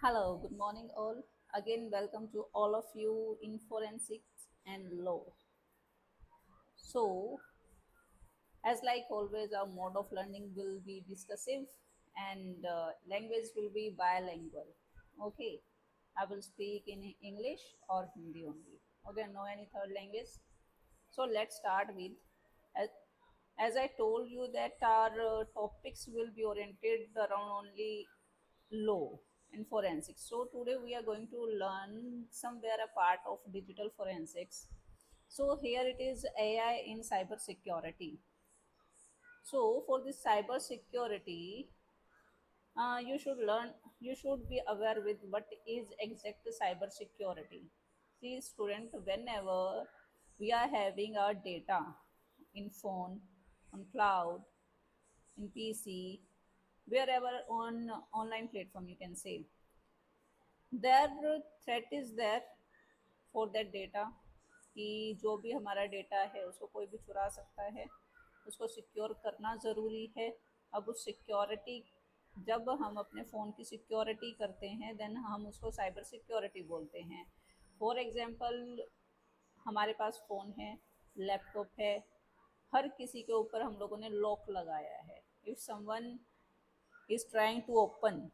Hello, good morning, all. Again, welcome to all of you in forensics and law. So, as like always, our mode of learning will be discursive and language will be bilingual. Okay, I will speak in English or Hindi only. Okay, no any third language. So, let's start with as, as I told you that our topics will be oriented around only law and forensics. So today we are going to learn somewhere a part of digital forensics. So here it is AI in cyber security. So for this cyber security, you should be aware with what is exact cyber security. See student, whenever we are having our data in phone, on cloud, in PC, wherever on online platform you can say, their threat is there for that data कि जो भी हमारा data है उसको कोई भी चुरा सकता है, उसको सिक्योर करना ज़रूरी है। अब उस सिक्योरिटी, जब हम अपने फ़ोन की सिक्योरिटी करते हैं देन हम उसको साइबर सिक्योरिटी बोलते हैं। फॉर एग्ज़ाम्पल, हमारे पास फ़ोन है, लैपटॉप है, हर किसी के ऊपर हम लोगों ने लॉक लगाया है। If someone is trying to open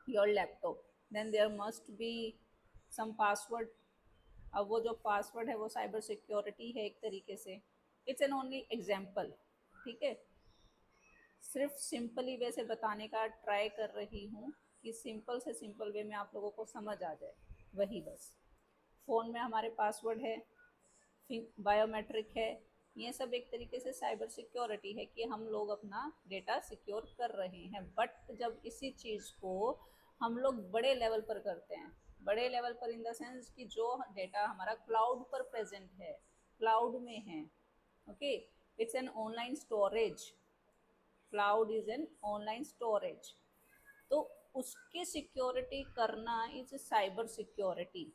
your laptop then there must be some password. अब वो जो पासवर्ड है वो साइबर सिक्योरिटी है एक तरीके से। इट्स एन ओनली एग्जाम्पल, ठीक है। सिर्फ सिंपली वैसे बताने का ट्राई कर रही हूँ कि सिंपल से सिंपल वे में आप लोगों को समझ आ जाए, वही बस। फ़ोन में हमारे पासवर्ड है, बायोमेट्रिक है, ये सब एक तरीके से साइबर सिक्योरिटी है कि हम लोग अपना डेटा सिक्योर कर रहे हैं। बट जब इसी चीज़ को हम लोग बड़े लेवल पर करते हैं, बड़े लेवल पर इन द सेंस कि जो डेटा हमारा क्लाउड पर प्रेजेंट है, क्लाउड में है, okay, it's an online storage. Cloud is an online storage, तो उसकी सिक्योरिटी करना इज साइबर सिक्योरिटी।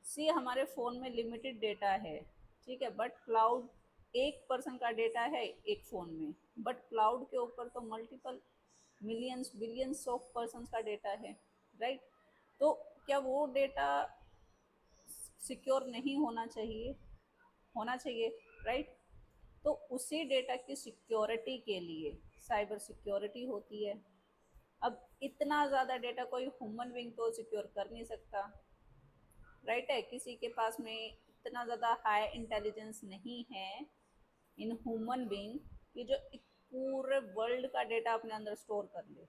सी हमारे फ़ोन में लिमिटेड डेटा है, ठीक है, बट क्लाउड, एक पर्सन का डेटा है एक फ़ोन में, बट क्लाउड के ऊपर तो multiple millions billions of persons का डेटा है, राइट। तो क्या वो डेटा सिक्योर नहीं होना चाहिए? होना चाहिए, राइट। तो उसी डेटा की सिक्योरिटी के लिए साइबर सिक्योरिटी होती है। अब इतना ज़्यादा डेटा कोई ह्यूमन बीइंग तो सिक्योर कर नहीं सकता, राइट है। किसी के पास में इतना ज़्यादा हाई इंटेलिजेंस नहीं है इन ह्यूमन बीइंग कि जो एक पूरे वर्ल्ड का डेटा अपने अंदर स्टोर कर ले।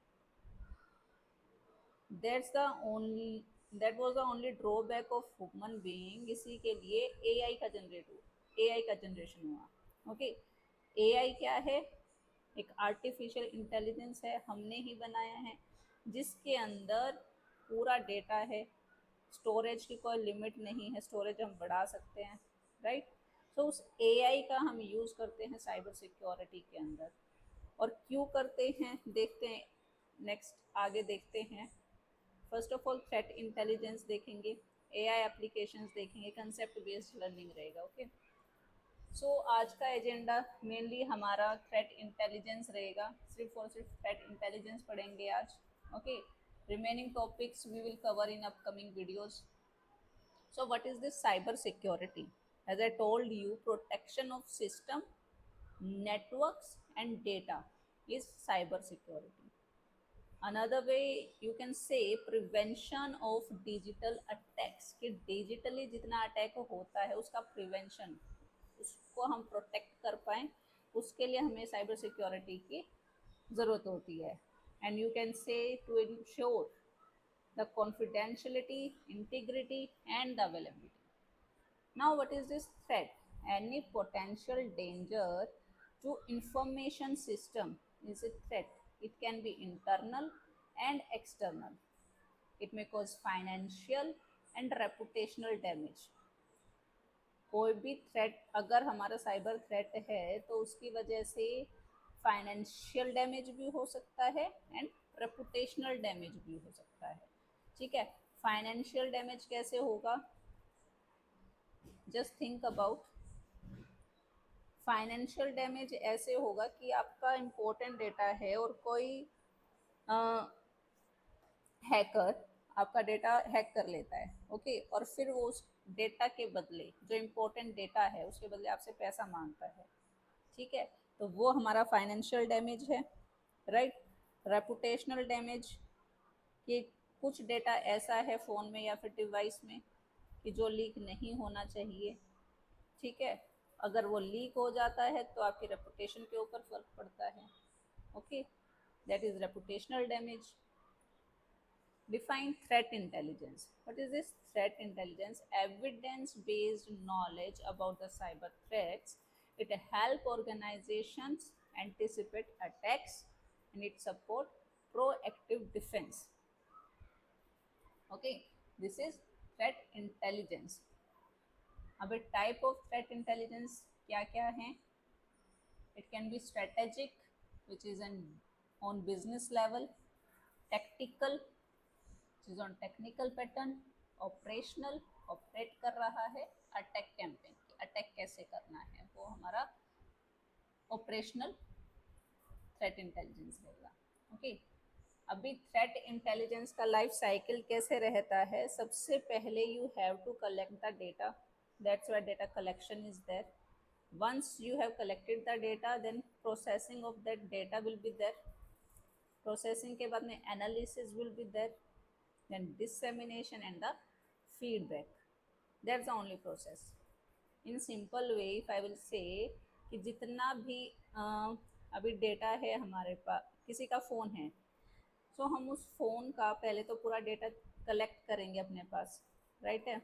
That's the only that was the only drawback of human being. इसी के लिए एआई का जनरेट हुआ, एआई का जनरेशन हुआ, ओके। एआई क्या है? एक आर्टिफिशियल इंटेलिजेंस है, हमने ही बनाया है, जिसके अंदर पूरा डेटा है। स्टोरेज की कोई लिमिट नहीं है, स्टोरेज हम बढ़ा सकते हैं, राइट। सो उस एआई का हम यूज़ करते हैं साइबर सिक्योरिटी के अंदर। और क्यों करते हैं देखते हैं, नेक्स्ट आगे देखते हैं। First of all threat intelligence देखेंगे, एआई एप्लीकेशंस देखेंगे, कंसेप्ट बेस्ड लर्निंग रहेगा, ओके। सो आज का एजेंडा मेनली हमारा थ्रेट इंटेलिजेंस रहेगा, सिर्फ और सिर्फ थ्रेट इंटेलिजेंस पढ़ेंगे आज, okay. Remaining topics we will cover in upcoming videos. So what is this cyber security? As I told you, protection of system, networks and data is cyber security. Another way you can say prevention of digital attacks, कि digitally जितना attack होता है उसका prevention, उसको हम protect कर पाएँ, उसके लिए हमें साइबर सिक्योरिटी की ज़रूरत होती है। And you can say to ensure the confidentiality, integrity, and the availability. Now, what is this threat? Any potential danger to information system is a threat. It can be internal and external. It may cause financial and reputational damage. कोई भी threat अगर हमारा cyber threat है तो उसकी वजह से financial damage भी हो सकता है एंड रेपुटेशनल डैमेज भी हो सकता है, ठीक है। फाइनेंशियल डैमेज कैसे होगा? Just think about. Financial damage ऐसे होगा कि आपका इम्पोर्टेंट डेटा है और कोई हैकर आपका डेटा हैक कर लेता है, ओके, और फिर वो उस डेटा के बदले, जो इम्पोर्टेंट डेटा है उसके बदले आपसे पैसा मांगता है, ठीक है, तो वो हमारा फाइनेंशियल डैमेज है, राइट। रेपुटेशनल डैमेज, कि कुछ डेटा ऐसा है फ़ोन में या फिर डिवाइस में कि जो लीक नहीं होना चाहिए, ठीक है, अगर वो लीक हो जाता है तो आपकी रेपुटेशन के ऊपर फर्क पड़ता है, okay, that is reputational damage. Define threat intelligence. What is this threat intelligence? Evidence based knowledge about the cyber threats. It help organizations anticipate attacks and it support proactive defense. Okay, this is threat intelligence. अब type of threat intelligence क्या क्या है? It can be strategic, which is on business level, tactical, which is on technical pattern, operational, operate कर रहा है, attack campaign, attack कैसे करना है वो हमारा ऑपरेशनल थ्रेट इंटेलिजेंस रहेगा, ओके। अभी थ्रेट इंटेलिजेंस का लाइफ साइकिल कैसे रहता है? सबसे पहले you have to collect the data, that's why data collection is there. Once you have collected the data then processing of that data will be there, processing के बाद में analysis will be there, then dissemination and the feedback, that's the only process. In simple way if I will say कि जितना भी अभी data है हमारे पास, किसी का फ़ोन है, सो हम उस फ़ोन का पहले तो पूरा डेटा कलेक्ट करेंगे अपने पास, राइट है,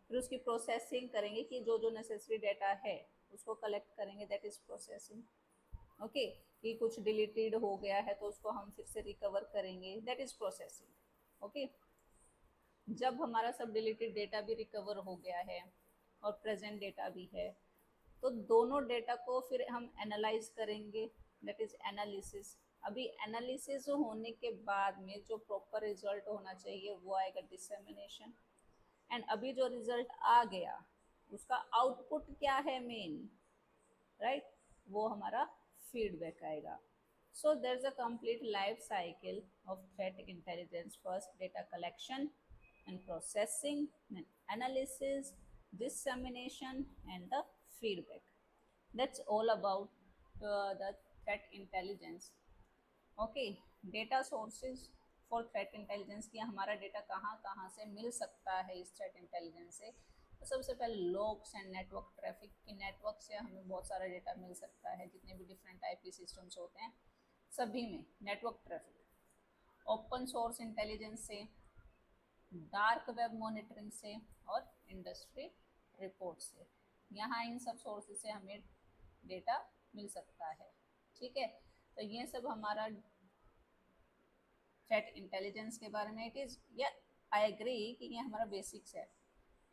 फिर उसकी प्रोसेसिंग करेंगे कि जो जो नेसेसरी डेटा है उसको कलेक्ट करेंगे, दैट इज़ प्रोसेसिंग, ओके, कि कुछ डिलीटेड हो गया है तो उसको हम फिर से रिकवर करेंगे, दैट इज़ प्रोसेसिंग, ओके। जब हमारा सब डिलीटेड डेटा भी रिकवर हो गया है और प्रेजेंट डेटा भी है, तो दोनों डेटा को फिर हम एनालाइज करेंगे, दैट इज एनालिसिस। अभी एनालिसिस होने के बाद में जो प्रॉपर रिजल्ट होना चाहिए वो आएगा डिसेमिनेशन, एंड अभी जो रिजल्ट आ गया उसका आउटपुट क्या है मेन, राइट, वो हमारा फीडबैक आएगा। So there's a complete life cycle of threat intelligence. First, data collection and processing, then analysis, dissemination, and the feedback. That's all about the threat intelligence. Okay, data sources for threat intelligence कि हमारा data कहाँ कहाँ से मिल सकता है इस threat intelligence से। तो सबसे पहले लॉग्स एंड नेटवर्क ट्रैफिक, की नेटवर्क से हमें बहुत सारा डेटा मिल सकता है, जितने भी डिफरेंट आईपी सिस्टम्स होते हैं सभी में network traffic, open source intelligence से, डार्क वेब मॉनिटरिंग से और इंडस्ट्री रिपोर्ट से, यहाँ इन सब सोर्सेज से हमें डेटा मिल सकता है, ठीक है। तो ये सब हमारा थ्रेट इंटेलिजेंस के बारे में इट इज़, या आई एग्री कि ये हमारा बेसिक्स है,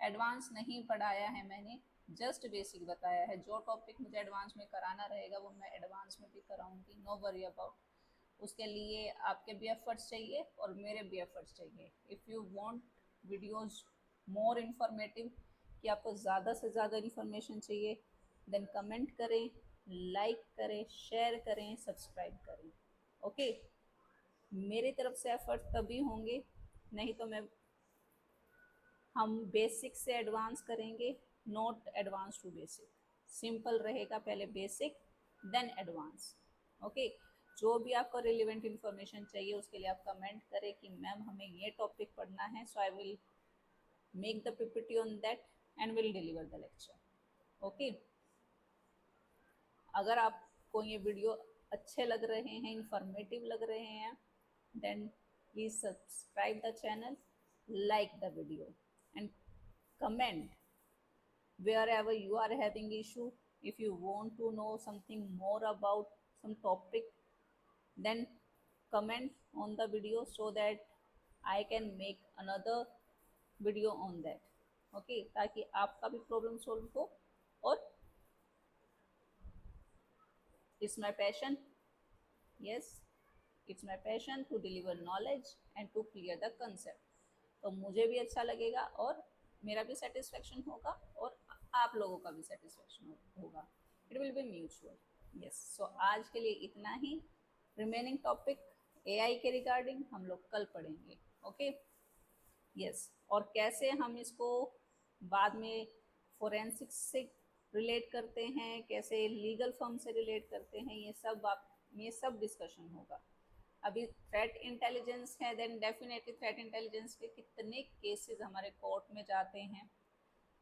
एडवांस नहीं पढ़ाया है मैंने, जस्ट बेसिक बताया है। जो टॉपिक मुझे एडवांस में कराना रहेगा वो मैं एडवांस में भी कराऊंगी, नो वरी अबाउट। उसके लिए आपके भी एफर्ट्स चाहिए और मेरे भी एफर्ट्स चाहिए। If you want videos more informative, कि आपको ज़्यादा से ज़्यादा इन्फॉर्मेशन चाहिए, देन कमेंट करें, लाइक करें, शेयर करें, सब्सक्राइब करें, ओके। मेरी तरफ से एफर्ट तभी होंगे, नहीं तो मैं, हम बेसिक से एडवांस करेंगे, not advance to basic, simple रहेगा, पहले बेसिक देन एडवांस, ओके। जो भी आपको रिलेवेंट इन्फॉर्मेशन चाहिए उसके लिए आप कमेंट करें कि मैम हमें ये टॉपिक पढ़ना है, so I will make the PPT on that and will deliver the lecture, okay. अगर आपको ये वीडियो अच्छे लग रहे हैं, इंफॉर्मेटिव लग रहे हैं, then please subscribe the channel, like the video and comment wherever you are having issue. If you want to know something more about some topic, then comment on the video so that I can make another video on that, okay, ताकि आपका भी problem solve हो। और it's my passion, yes, it's my passion to deliver knowledge and to clear the concept। तो मुझे भी अच्छा लगेगा और मेरा भी सेटिस्फेक्शन होगा और आप लोगों का भी सेटिस्फेक्शन होगा, it will be mutual, yes. So आज के लिए इतना ही, रिमेनिंग टॉपिक एआई के रिगार्डिंग हम लोग कल पढ़ेंगे। Okay, yes. और कैसे हम इसको बाद में फोरेंसिक्स से रिलेट करते हैं, कैसे लीगल फर्म से रिलेट करते हैं, ये सब डिस्कशन होगा। अभी थ्रेट इंटेलिजेंस है, देन डेफिनेटली थ्रेट इंटेलिजेंस के कितने केसेस हमारे कोर्ट में जाते हैं,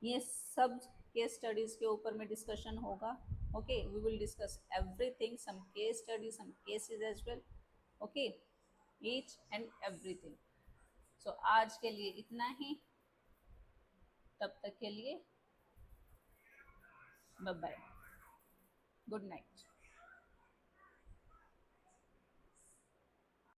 ये सब केस स्टडीज के ऊपर में डिस्कशन होगा। Okay, we will discuss everything, some case study, some cases as well. Okay, each and everything. So आज के लिए इतना ही, तब तक के लिए बाय बाय, गुड नाइट।